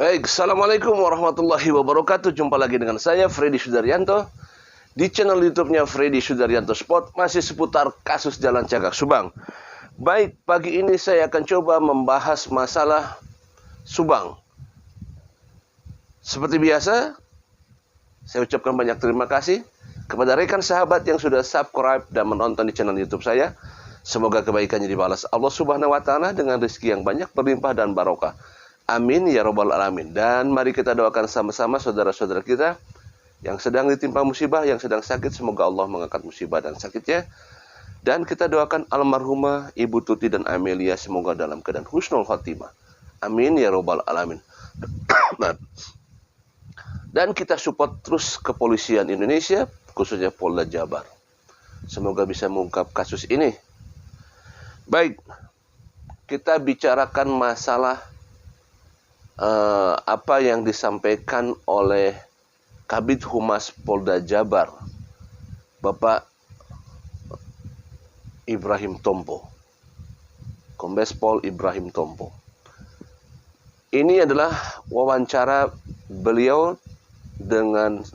Baik, Assalamualaikum warahmatullahi wabarakatuh. Jumpa lagi dengan saya, Freddy Sudaryanto, di channel YouTube-nya Freddy Sudaryanto Sport, masih seputar kasus Jalan Cagak Subang. Baik, pagi ini saya akan coba membahas masalah Subang. Seperti biasa, saya ucapkan banyak terima kasih kepada rekan sahabat yang sudah subscribe dan menonton di channel YouTube saya. Semoga kebaikannya dibalas Allah Subhanahu wa Ta'ala dengan rezeki yang banyak, berlimpah dan barokah. Amin ya robbal alamin. Dan mari kita doakan sama-sama saudara-saudara kita yang sedang ditimpa musibah, yang sedang sakit, semoga Allah mengangkat musibah dan sakitnya. Dan kita doakan almarhumah Ibu Tuti dan Amelia semoga dalam keadaan husnul khotimah. Amin ya robbal alamin. Dan kita support terus kepolisian Indonesia, khususnya Polda Jabar. Semoga bisa mengungkap kasus ini. Baik, kita bicarakan masalah apa yang disampaikan oleh Kabid Humas Polda Jabar, Bapak Ibrahim Tompo, Kombes Pol Ibrahim Tompo. Ini adalah wawancara beliau dengan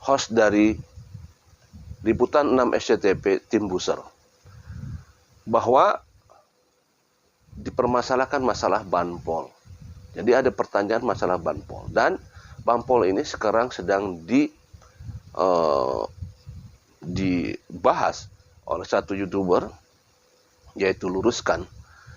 host dari Liputan 6 SCTP Tim Buser, bahwa dipermasalahkan masalah banpol. Jadi ada pertanyaan masalah banpol, dan banpol ini sekarang sedang dibahas oleh satu YouTuber, yaitu Luruskan.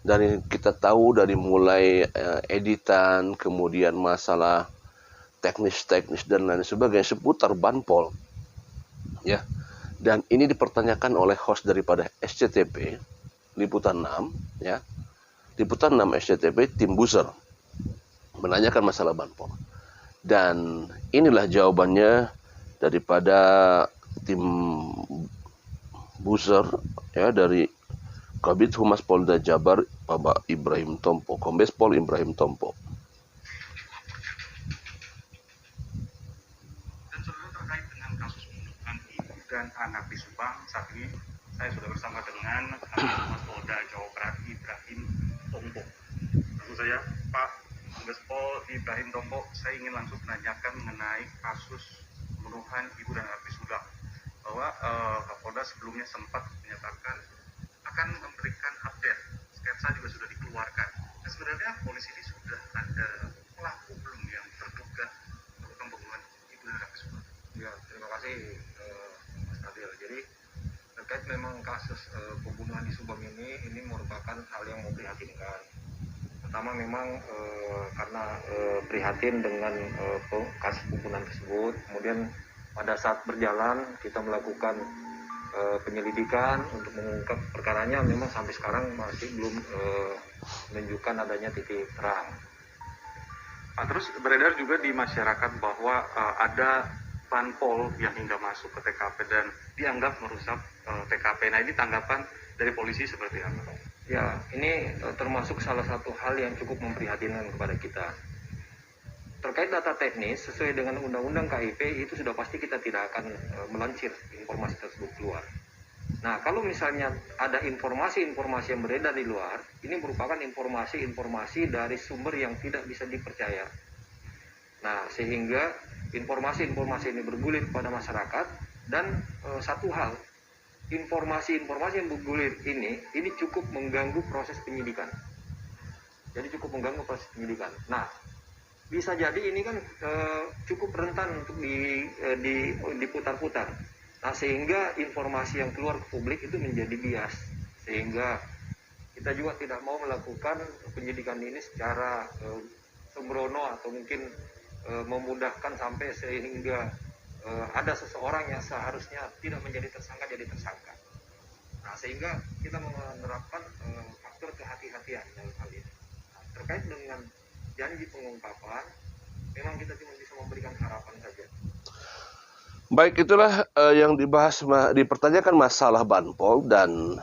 Dari kita tahu dari mulai editan, kemudian masalah teknis dan lain sebagainya seputar banpol, ya. Dan ini dipertanyakan oleh host daripada SCTP Liputan 6, ya. Liputan 6 SCTP Tim Buser menanyakan masalah banpol. Dan inilah jawabannya daripada Tim Buser, ya, dari Kabid Humas Polda Jabar, Bapak Ibrahim Tompo, Kombes Pol Ibrahim Tompo. Dan saudara, terkait dengan kasus pembunuhan ibu dan anak di Subang, saat ini saya sudah bersama dengan Kabid Humas Polda Jawa Barat, Ibrahim Tompo. Langsung saja, Pak Kombes Pol Ibrahim Tompo, saya ingin langsung menanyakan mengenai kasus pembunuhan ibu dan anak di Subang, bahwa Kapolda sebelumnya sempat menyatakan akan memberikan update, sketsa juga sudah dikeluarkan. Nah, sebenarnya polisi ini sudah ada pelaku belum yang terduga melakukan pembunuhan ibu dan anak di Subang? Ya, terima kasih Mas Adil. Jadi terkait memang kasus pembunuhan di Subang ini merupakan hal yang memprihatinkan. Pertama memang karena prihatin dengan kasus pembunuhan tersebut. Kemudian pada saat berjalan kita melakukan penyelidikan untuk mengungkap perkaranya, memang sampai sekarang masih belum menunjukkan adanya titik terang. Pak, terus beredar juga di masyarakat bahwa ada banpol yang hingga masuk ke TKP dan dianggap merusak TKP. Nah, ini tanggapan dari polisi seperti apa? Ya, ini termasuk salah satu hal yang cukup memprihatinkan kepada kita. Terkait data teknis, sesuai dengan Undang-Undang KIP, itu sudah pasti kita tidak akan melansir informasi tersebut keluar. Nah, kalau misalnya ada informasi-informasi yang beredar di luar, ini merupakan informasi-informasi dari sumber yang tidak bisa dipercaya. Nah, sehingga informasi-informasi ini bergulir kepada masyarakat, dan satu hal, informasi-informasi yang bergulir ini cukup mengganggu proses penyidikan. Jadi cukup mengganggu proses penyidikan. Nah, bisa jadi ini kan cukup rentan untuk diputar-putar. Nah, sehingga informasi yang keluar ke publik itu menjadi bias, sehingga kita juga tidak mau melakukan penyidikan ini secara sembrono atau mungkin memudahkan sampai sehingga ada seseorang yang seharusnya tidak menjadi tersangka jadi tersangka. Nah, sehingga kita menerapkan faktor kehati-hatian dalam hal ini. Nah, terkait dengan janji pengungkapan, memang kita cuma bisa memberikan harapan saja. Baik, itulah yang dibahas, dipertanyakan masalah banpol. Dan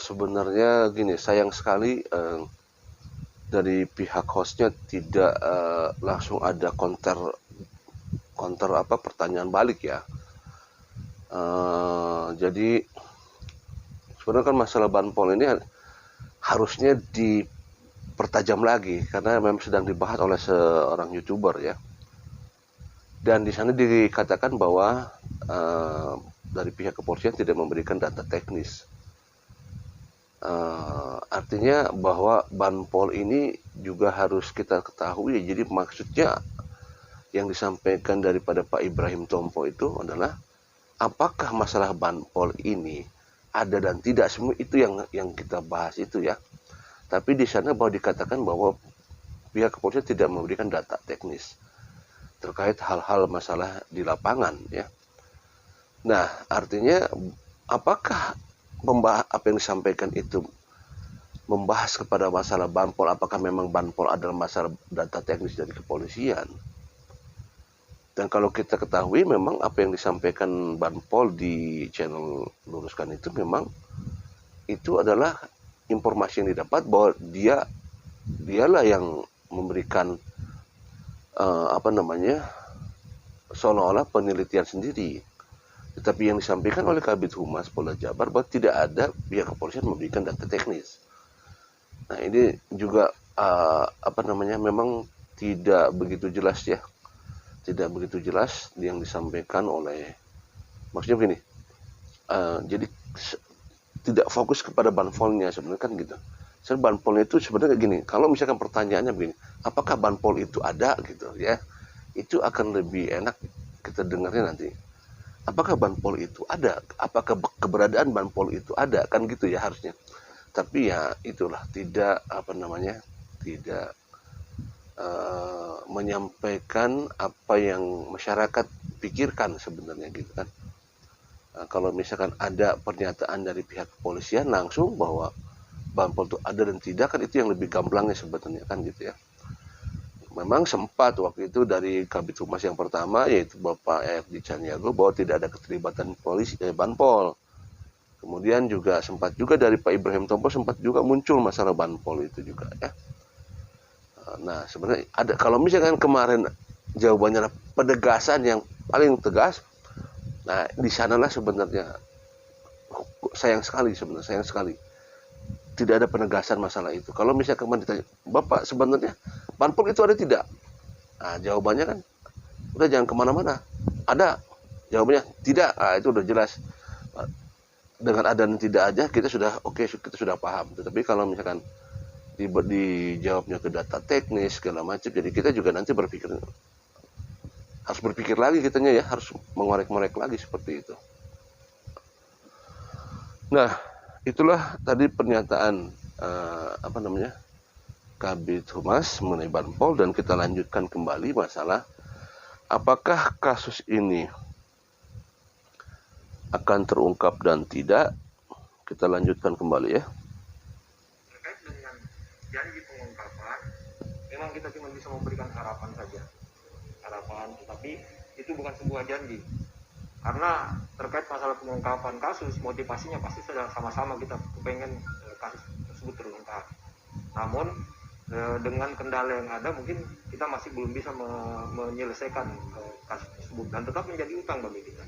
sebenarnya gini, sayang sekali dari pihak hostnya tidak langsung ada counter pertanyaan balik, ya. Jadi sebenarnya kan masalah banpol ini harusnya dipertajam lagi karena memang sedang dibahas oleh seorang YouTuber ya. Dan di sana dikatakan bahwa dari pihak kepolisian tidak memberikan data teknis. Artinya bahwa banpol ini juga harus kita ketahui. Jadi maksudnya yang disampaikan daripada Pak Ibrahim Tompo itu adalah apakah masalah banpol ini ada dan tidak, semua itu yang kita bahas itu ya. Tapi di sana bahwa dikatakan bahwa pihak kepolisian tidak memberikan data teknis terkait hal-hal masalah di lapangan ya. Nah, artinya apakah apa yang disampaikan itu membahas kepada masalah banpol, apakah memang banpol adalah masalah data teknis dari kepolisian? Dan kalau kita ketahui memang apa yang disampaikan banpol di channel Luruskan itu memang itu adalah informasi yang didapat bahwa dialah yang memberikan seolah-olah penelitian sendiri. Tetapi yang disampaikan oleh Kabid Humas Polda Jabar bahwa tidak ada pihak kepolisian memberikan data teknis. Nah, ini juga memang tidak begitu jelas ya. Tidak begitu jelas yang disampaikan oleh, maksudnya begini, jadi tidak fokus kepada banpolnya sebenarnya kan gitu. Sebenarnya banpolnya itu sebenarnya gini, kalau misalkan pertanyaannya begini, apakah banpol itu ada gitu ya, itu akan lebih enak kita dengarnya nanti. Apakah banpol itu ada? Apakah keberadaan banpol itu ada? Kan gitu ya harusnya. Tapi ya itulah tidak tidak menyampaikan apa yang masyarakat pikirkan sebenarnya gitu kan. Kalau misalkan ada pernyataan dari pihak kepolisian langsung bahwa banpol itu ada dan tidak, kan itu yang lebih gamblangnya sebenarnya kan gitu ya. Memang sempat waktu itu dari Kabid Humas yang pertama yaitu Bapak R.D. Caniago bahwa tidak ada keterlibatan banpol. Kemudian juga sempat juga dari Pak Ibrahim Tompo sempat juga muncul masalah banpol itu juga ya. Nah, sebenarnya ada, kalau misalkan kemarin jawabannya adalah penegasan yang paling tegas, nah di sanalah sebenarnya sayang sekali tidak ada penegasan masalah itu. Kalau misalkan kemarin ditanya, Bapak sebenarnya banpol itu ada tidak? Nah, jawabannya kan udah jangan kemana-mana, ada, jawabannya tidak. Nah, itu udah jelas. Dengan ada dan tidak aja kita sudah kita sudah paham. Tetapi kalau misalkan dijawabnya ke data teknis segala macam, jadi kita juga nanti harus berpikir lagi kitanya ya, harus mengorek-ngorek lagi seperti itu. Nah, itulah tadi pernyataan Kabid Humas mengenai banpol, dan kita lanjutkan kembali masalah apakah kasus ini akan terungkap dan tidak. Kita lanjutkan kembali ya. Janji pengungkapan, memang kita cuma bisa memberikan harapan saja, tetapi itu bukan sebuah janji, karena terkait masalah pengungkapan kasus, motivasinya pasti sudah sama-sama kita pengen kasus tersebut terungkap. Namun dengan kendala yang ada mungkin kita masih belum bisa menyelesaikan kasus tersebut dan tetap menjadi utang bagi kita.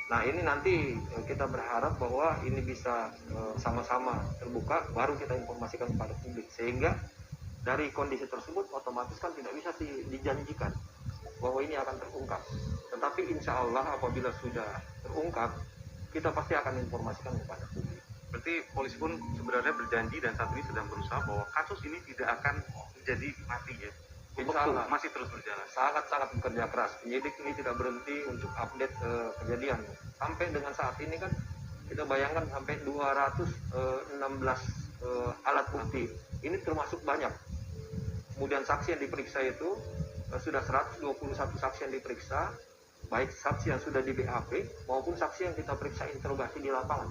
Nah, ini nanti kita berharap bahwa ini bisa sama-sama terbuka, baru kita informasikan kepada publik, sehingga dari kondisi tersebut otomatis kan tidak bisa dijanjikan bahwa ini akan terungkap. Tetapi insya Allah apabila sudah terungkap, kita pasti akan informasikan kepada publik. Berarti polisi pun sebenarnya berjanji dan saat ini sedang berusaha bahwa kasus ini tidak akan menjadi mati ya. Insya Allah masih terus berjalan. Sangat-sangat bekerja keras. Penyidik ini tidak berhenti untuk update kejadian. Sampai dengan saat ini kan kita bayangkan sampai 216 alat bukti. Ini termasuk banyak. Kemudian saksi yang diperiksa itu sudah 121 saksi yang diperiksa, baik saksi yang sudah di BAP maupun saksi yang kita periksa interogasi di lapangan.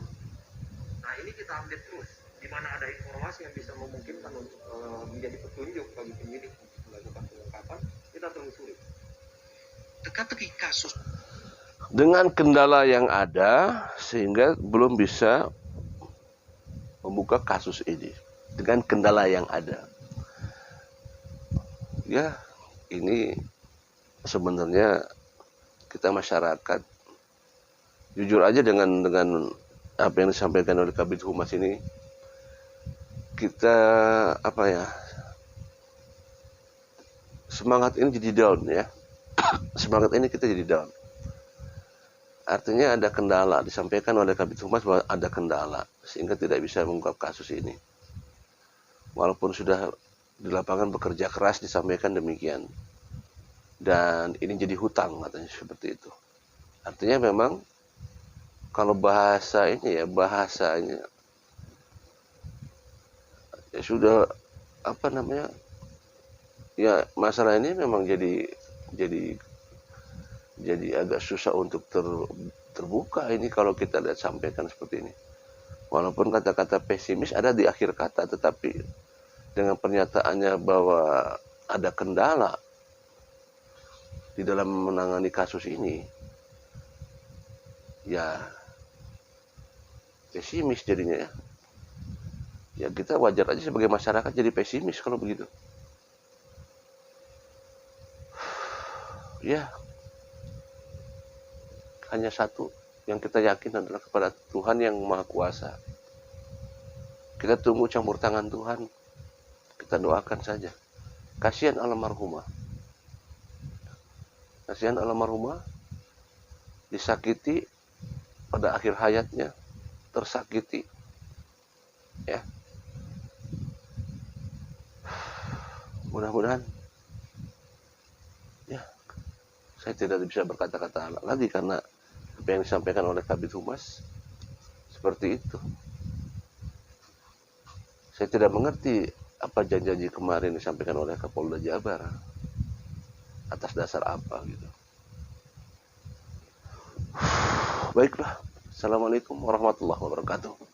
Nah, ini kita update terus. Di mana ada informasi yang bisa memungkinkan untuk menjadi petunjuk bagi penyidik untuk melakukan pengungkapan, kita telusuri. Teka-teki kasus dengan kendala yang ada sehingga belum bisa membuka kasus ini dengan kendala yang ada. Ya, ini sebenarnya kita masyarakat jujur aja dengan apa yang disampaikan oleh Kabid Humas ini, kita semangat ini jadi down ya. Semangat ini kita jadi down. Artinya ada kendala, disampaikan oleh Kabid Humas bahwa ada kendala sehingga tidak bisa mengungkap kasus ini. Walaupun sudah di lapangan bekerja keras disampaikan demikian. Dan ini jadi hutang katanya seperti itu. Artinya memang kalau bahasanya ya sudah ya masalah ini memang jadi agak susah untuk terbuka ini kalau kita lihat sampaikan seperti ini. Walaupun kata-kata pesimis ada di akhir kata, tetapi dengan pernyataannya bahwa ada kendala di dalam menangani kasus ini, ya pesimis jadinya ya. Ya kita wajar aja sebagai masyarakat jadi pesimis kalau begitu. Ya, hanya satu yang kita yakin adalah kepada Tuhan yang Maha Kuasa. Kita tunggu campur tangan Tuhan. Kita doakan saja. Kasihan almarhumah. Kasihan almarhumah disakiti pada akhir hayatnya, tersakiti. Ya. Mudah-mudahan ya, saya tidak bisa berkata-kata lagi karena apa yang disampaikan oleh Kabid Humas seperti itu. Saya tidak mengerti apa janji-janji kemarin disampaikan oleh Kapolda Jabar. Atas dasar apa gitu. Baiklah. Assalamualaikum warahmatullahi wabarakatuh.